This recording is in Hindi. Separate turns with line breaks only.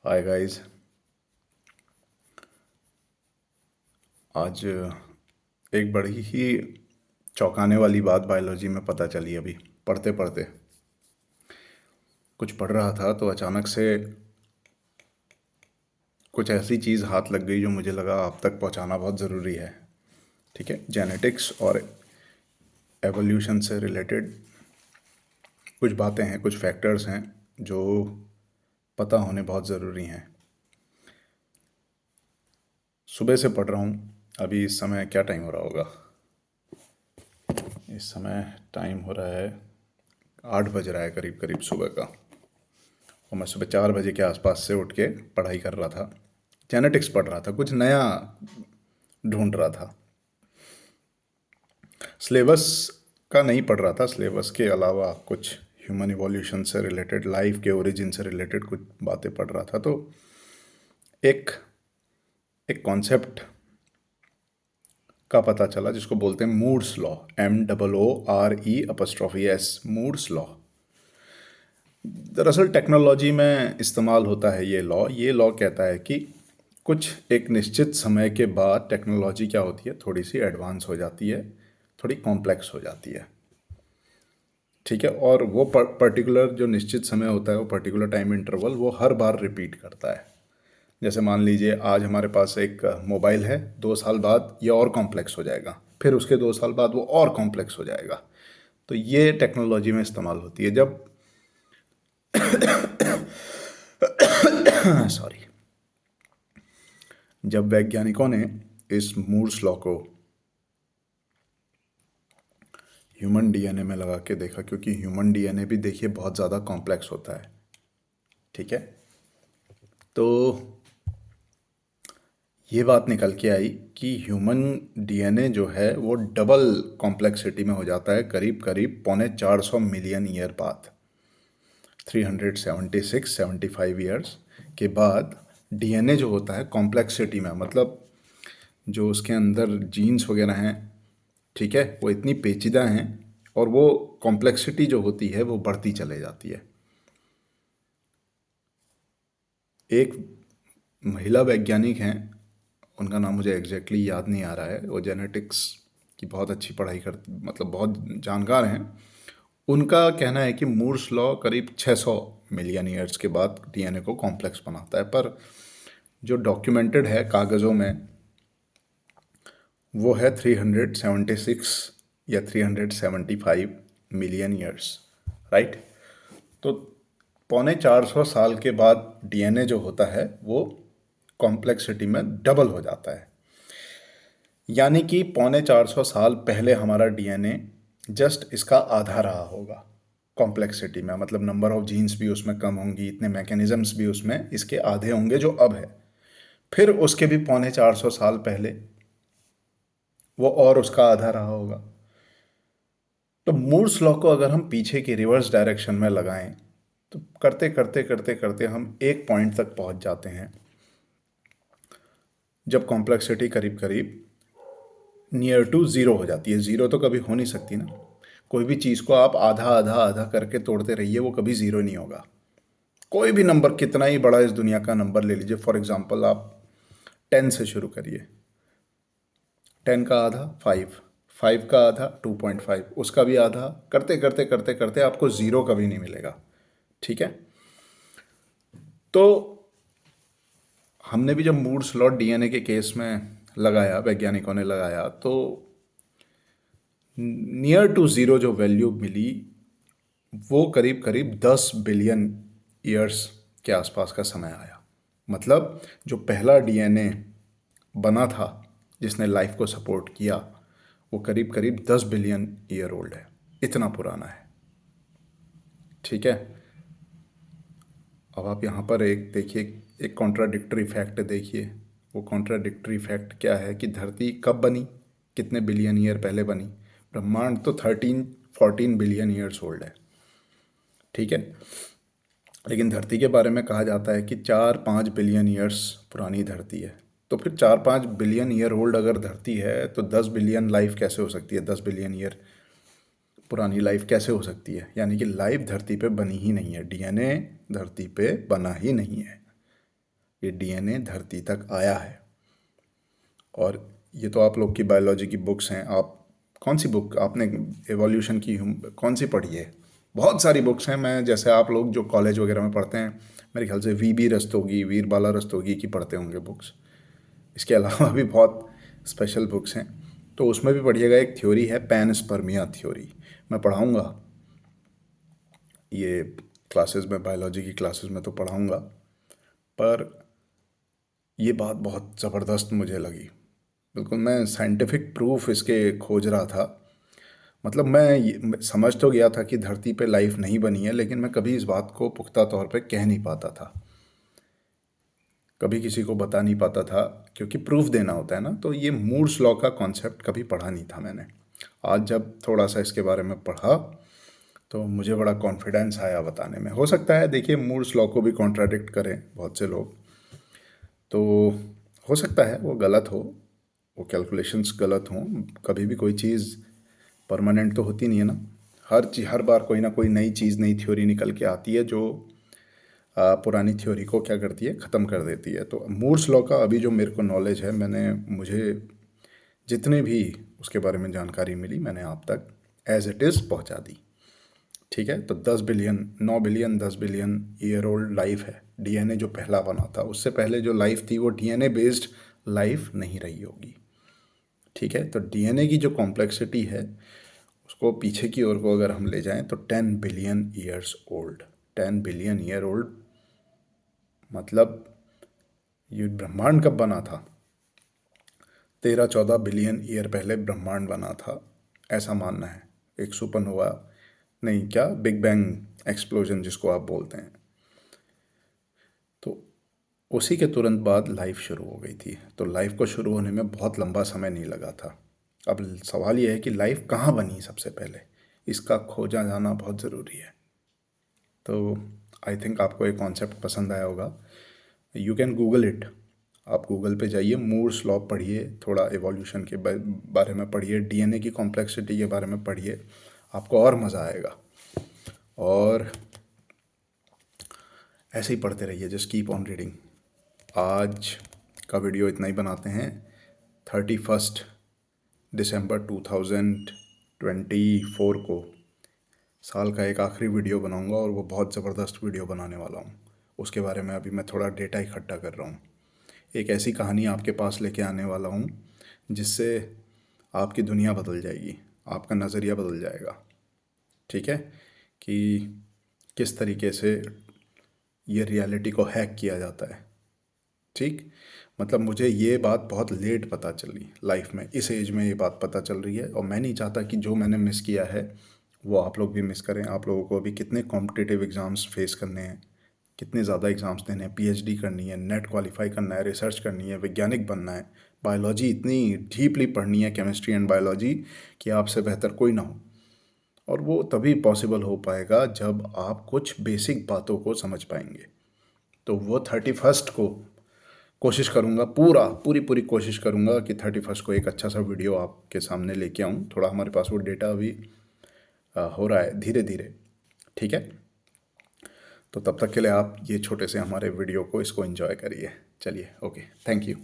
Hi guys. आज एक बड़ी ही चौंकाने वाली बात बायोलॉजी में पता चली अभी पढ़ते पढ़ते। कुछ पढ़ रहा था तो अचानक से कुछ ऐसी चीज़ हाथ लग गई जो मुझे लगा आप तक पहुंचाना बहुत ज़रूरी है। ठीक है, जेनेटिक्स और एवोल्यूशन से रिलेटेड कुछ बातें हैं, कुछ फैक्टर्स हैं जो पता होने बहुत ज़रूरी हैं। सुबह से पढ़ रहा हूँ। अभी इस समय क्या टाइम हो रहा होगा? इस समय टाइम हो रहा है 8 बज रहा है करीब करीब सुबह का। और मैं सुबह 4 बजे के आसपास से उठ के पढ़ाई कर रहा था। जेनेटिक्स पढ़ रहा था, कुछ नया ढूंढ रहा था। सिलेबस का नहीं पढ़ रहा था, सिलेबस के अलावा कुछ ह्यूमन इवोल्यूशन से रिलेटेड, लाइफ के ओरिजिन से रिलेटेड कुछ बातें पढ़ रहा था। तो एक एक कॉन्सेप्ट का पता चला जिसको बोलते हैं moods law. MOORE', moods law. दरअसल टेक्नोलॉजी में इस्तेमाल होता है ये लॉ कहता है कि कुछ एक निश्चित समय के बाद टेक्नोलॉजी क्या होती है, थोड़ी सी एडवांस हो जाती है, थोड़ी कॉम्प्लेक्स हो जाती है। ठीक है, और वो पर्टिकुलर जो निश्चित समय होता है, वो पर्टिकुलर टाइम इंटरवल वो हर बार रिपीट करता है। जैसे मान लीजिए आज हमारे पास एक मोबाइल है, 2 साल बाद ये और कॉम्प्लेक्स हो जाएगा, फिर उसके 2 साल बाद वो और कॉम्प्लेक्स हो जाएगा। तो ये टेक्नोलॉजी में इस्तेमाल होती है। जब सॉरी, जब वैज्ञानिकों ने इस मूर्स लॉ को ह्यूमन डीएनए में लगा के देखा, क्योंकि ह्यूमन डीएनए भी देखिए बहुत ज़्यादा कॉम्प्लेक्स होता है। ठीक है, तो ये बात निकल के आई कि ह्यूमन डीएनए जो है वो डबल कॉम्प्लेक्सिटी में हो जाता है करीब करीब 450 मिलियन ईयर बाद। 376-75 ईयर्स के बाद डीएनए जो होता है कॉम्प्लेक्सिटी में, मतलब जो उसके अंदर जीन्स वगैरह हैं, ठीक है, वो इतनी पेचीदा हैं और वो कॉम्प्लेक्सिटी जो होती है वो बढ़ती चले जाती है। एक महिला वैज्ञानिक हैं, उनका नाम मुझे एग्जैक्टली याद नहीं आ रहा है, वो जेनेटिक्स की बहुत अच्छी पढ़ाई कर, मतलब बहुत जानकार हैं। उनका कहना है कि मूर्स लॉ करीब 600 मिलियन ईयर्स के बाद डीएनए को कॉम्प्लेक्स बनाता है, पर जो डॉक्यूमेंटेड है कागज़ों में वो है 376 या 375 मिलियन ईयर्स, राइट। तो 450 साल के बाद डीएनए जो होता है वो कॉम्प्लेक्सिटी में डबल हो जाता है। यानी कि 450 साल पहले हमारा डीएनए जस्ट इसका आधा रहा होगा कॉम्प्लेक्सिटी में, मतलब नंबर ऑफ जीन्स भी उसमें कम होंगी, इतने मैकेनिज्म्स भी उसमें इसके आधे होंगे जो अब है। फिर उसके भी 450 साल पहले वो और उसका आधा रहा होगा। तो मूर्स लॉ को अगर हम पीछे की रिवर्स डायरेक्शन में लगाएं तो करते करते करते करते हम एक पॉइंट तक पहुंच जाते हैं जब कॉम्प्लेक्सिटी करीब करीब नियर टू ज़ीरो हो जाती है। ज़ीरो तो कभी हो नहीं सकती ना, कोई भी चीज़ को आप आधा आधा आधा करके तोड़ते रहिए, वो कभी ज़ीरो नहीं होगा। कोई भी नंबर कितना ही बड़ा इस दुनिया का नंबर ले लीजिए, फॉर एग्जांपल आप 10 से शुरू करिए। 10 का आधा 5, 5 का आधा 2.5, उसका भी आधा, करते करते करते करते आपको ज़ीरो कभी नहीं मिलेगा। ठीक है, तो हमने भी जब मूड स्लॉट डीएनए के केस में लगाया, वैज्ञानिकों ने लगाया, तो नियर टू ज़ीरो जो वैल्यू मिली वो करीब करीब 10 बिलियन ईयर्स के आसपास का समय आया। मतलब जो पहला डीएनए बना था जिसने लाइफ को सपोर्ट किया, वो करीब करीब 10 बिलियन ईयर ओल्ड है, इतना पुराना है। ठीक है, अब आप यहाँ पर एक देखिए, एक कॉन्ट्राडिक्टरी फैक्ट देखिए। वो कॉन्ट्राडिक्टरी फैक्ट क्या है कि धरती कब बनी, कितने बिलियन ईयर पहले बनी? ब्रह्मांड तो 13-14 बिलियन ईयर्स ओल्ड है। ठीक है, लेकिन धरती के बारे में कहा जाता है कि 4-5 बिलियन ईयर्स पुरानी धरती है। तो फिर 4-5 बिलियन ईयर ओल्ड अगर धरती है तो 10 बिलियन लाइफ कैसे हो सकती है? 10 बिलियन ईयर पुरानी लाइफ कैसे हो सकती है? यानी कि लाइफ धरती पे बनी ही नहीं है, डीएनए धरती पे बना ही नहीं है। ये डीएनए धरती तक आया है। और ये तो आप लोग की बायोलॉजी की बुक्स हैं। आप कौन सी बुक आपने एवोल्यूशन की कौन सी पढ़ी है? बहुत सारी बुक्स हैं। मैं जैसे आप लोग जो कॉलेज वगैरह में पढ़ते हैं, मेरे ख्याल से वी बी रस्तोगी, वीर बाला रस्तोगी की पढ़ते होंगे बुक्स। इसके अलावा भी बहुत स्पेशल बुक्स हैं, तो उसमें भी पढ़िएगा। एक थ्योरी है पैनस्पर्मिया थ्योरी, मैं पढ़ाऊँगा ये क्लासेस में, बायोलॉजी की क्लासेस में तो पढ़ाऊँगा। पर ये बात बहुत ज़बरदस्त मुझे लगी। बिल्कुल मैं साइंटिफिक प्रूफ इसके खोज रहा था। मतलब मैं समझ तो गया था कि धरती पे लाइफ नहीं बनी है, लेकिन मैं कभी इस बात को पुख्ता तौर पे कह नहीं पाता था, कभी किसी को बता नहीं पाता था, क्योंकि प्रूफ देना होता है ना। तो ये मूर्स लॉ का कॉन्सेप्ट कभी पढ़ा नहीं था मैंने। आज जब थोड़ा सा इसके बारे में पढ़ा तो मुझे बड़ा कॉन्फिडेंस आया बताने में। हो सकता है देखिए मूर्स लॉ को भी कॉन्ट्राडिक्ट करें बहुत से लोग, तो हो सकता है वो गलत हो, वो कैलकुलेशंस गलत हों। कभी भी कोई चीज़ परमानेंट तो होती नहीं है ना। हर बार कोई ना कोई नई चीज़, नई थ्योरी निकल के आती है जो पुरानी थ्योरी को क्या करती है, ख़त्म कर देती है। तो मूर्स लॉ का अभी जो मेरे को नॉलेज है, मुझे जितने भी उसके बारे में जानकारी मिली मैंने आप तक एज इट इज़ पहुंचा दी। ठीक है, तो 10 billion, 9 billion, 10 billion year old life है। डीएनए जो पहला बना था, उससे पहले जो लाइफ थी वो डीएनए बेस्ड लाइफ नहीं रही होगी। ठीक है, तो डीएनए की जो कॉम्प्लेक्सिटी है उसको पीछे की ओर को अगर हम ले जाएं तो 10 billion years old. 10 billion year old मतलब ये ब्रह्मांड कब बना था? 13-14 बिलियन ईयर पहले ब्रह्मांड बना था, ऐसा मानना है। एक सुपरनोवा, नहीं क्या, बिग बैंग एक्सप्लोजन जिसको आप बोलते हैं, तो उसी के तुरंत बाद लाइफ शुरू हो गई थी। तो लाइफ को शुरू होने में बहुत लंबा समय नहीं लगा था। अब सवाल यह है कि लाइफ कहाँ बनी सबसे पहले, इसका खोजा जाना बहुत ज़रूरी है। तो आई थिंक आपको ये कॉन्सेप्ट पसंद आया होगा। You can Google it. आप गूगल पे जाइए, मूर्स लॉ पढ़िए, थोड़ा एवोल्यूशन के बारे में पढ़िए, डीएनए की कॉम्प्लेक्सिटी के बारे में पढ़िए, आपको और मज़ा आएगा। और ऐसे ही पढ़ते रहिए, जस्ट कीप ऑन रीडिंग। आज का वीडियो इतना ही बनाते हैं। 31 दिसंबर 2024 को साल का एक आखिरी वीडियो बनाऊंगा, और वो बहुत ज़बरदस्त वीडियो बनाने वाला हूँ। उसके बारे में अभी मैं थोड़ा डेटा इकट्ठा कर रहा हूँ। एक ऐसी कहानी आपके पास लेके आने वाला हूँ जिससे आपकी दुनिया बदल जाएगी, आपका नज़रिया बदल जाएगा। ठीक है, कि किस तरीके से ये रियलिटी को हैक किया जाता है। ठीक, मतलब मुझे ये बात बहुत लेट पता चली लाइफ में, इस एज में ये बात पता चल रही है। और मैं नहीं चाहता कि जो मैंने मिस किया है वो आप लोग भी मिस करें। आप लोगों को अभी कितने कॉम्पिटिटिव एग्ज़ाम्स फेस करने हैं, कितने ज़्यादा एग्ज़ाम्स देने हैं, पीएचडी करनी है, नेट क्वालिफाई करना है, रिसर्च करनी है, वैज्ञानिक बनना है, बायोलॉजी इतनी डीपली पढ़नी है, केमिस्ट्री एंड बायोलॉजी, कि आपसे बेहतर कोई ना हो। और वो तभी पॉसिबल हो पाएगा जब आप कुछ बेसिक बातों को समझ पाएंगे। तो वो 31 को कोशिश करूँगा, पूरी पूरी कोशिश करूँगा कि 31 को एक अच्छा सा वीडियो आपके सामने लेके आऊँ। थोड़ा हमारे पास वो डेटा अभी हो रहा है धीरे धीरे। ठीक है, तो तब तक के लिए आप ये छोटे से हमारे वीडियो को इसको एंजॉय करिए। चलिए, ओके, थैंक यू।